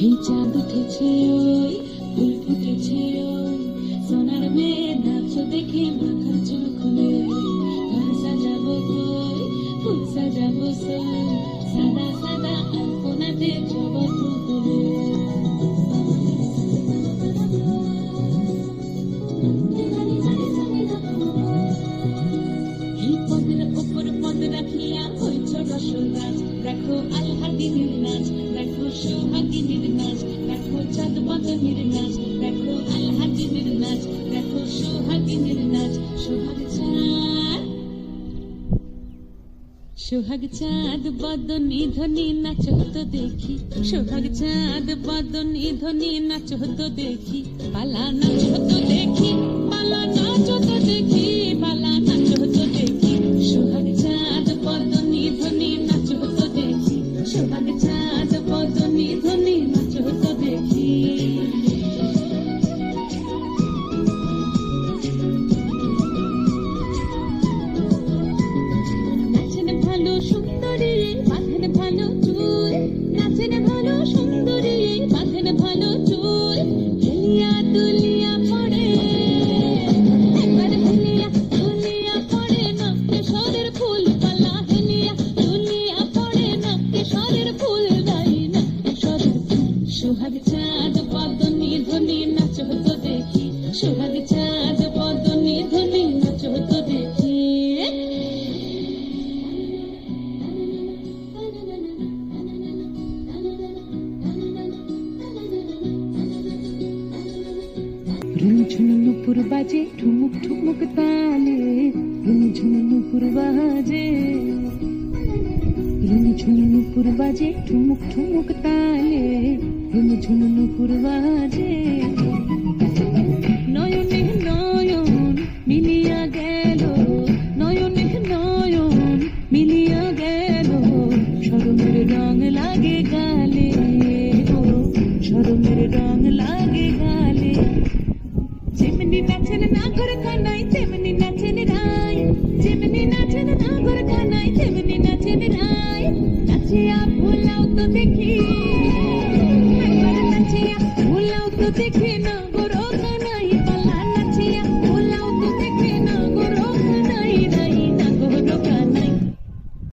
এই চাঁদ উঠেছে ওই ফুল ফুটেছে ওই সোনার মেয়ে নাচ দেখে মাথার চুল খুলে ঘর সাজাবো কই ফুল সাজাবো সই সাদা সাদা আলপনাতে জগৎ তুলে এই পদের ওপর পদ রাখিয়া হইছ রসরাজ দেখো আলহাদিনীর নাচ দেখো সোহাগিনীর নাচ দেখো চাঁদ বদনীর নাচ দেখো আলহাদিনীর নাচ দেখো সোহাগিনীর নাচ সোহাগ চাঁদ বদনী ধ্বনি নাচ হতো দেখি সোহাগ চাঁদ বদনী ধ্বনি নাচ হতো দেখি পালা নাচ হতো দেখি পালা নাচ হতো দেখি পালা নাচ হতো দেখি সোহাগ চাঁদ বদনী ধ্বনি নাচ হতো দেখি সোহাগ চাঁদ বদনী ধ্বনি নাচ হতো দেখি নাচেন ভালো সুন্দরী বাঁধেন ভালো চুল নাচেন ভালো সুন্দরী বাঁধেন ভালো চুল হেলিয়া দুলিয়া পড়ে একবার হেলিয়া দুলিয়া পড়ে নক্কে সরের ফুল পালা হেলিয়া দুলিয়া পড়ে নক্কে সরের ফুল গাই নক্কে সরের সোহাগ চাঁদ বদনী ধ্বনি নাচ হতো দেখি সোহাগ চাঁদ বদনী ধ্বনি নাচ হতো দেখি ঝুনঝুন নুপুর বাজে ঠুমুক ঠুমুক তালে ঝুনঝুন নুপুর বাজে ঝুনঝুন নুপুর বাজে ঠুমুক ঠুমুক তালে ঝুনঝুন নুপুর বাজে নয়নে নয়ন মিলিয়া গেল নয়নে নয়ন মিলিয়া গেল শরমের রং লাগে গালে ও শরমের রং লাগে গালে যেমনি নাচেন না করে কানাই তেমনি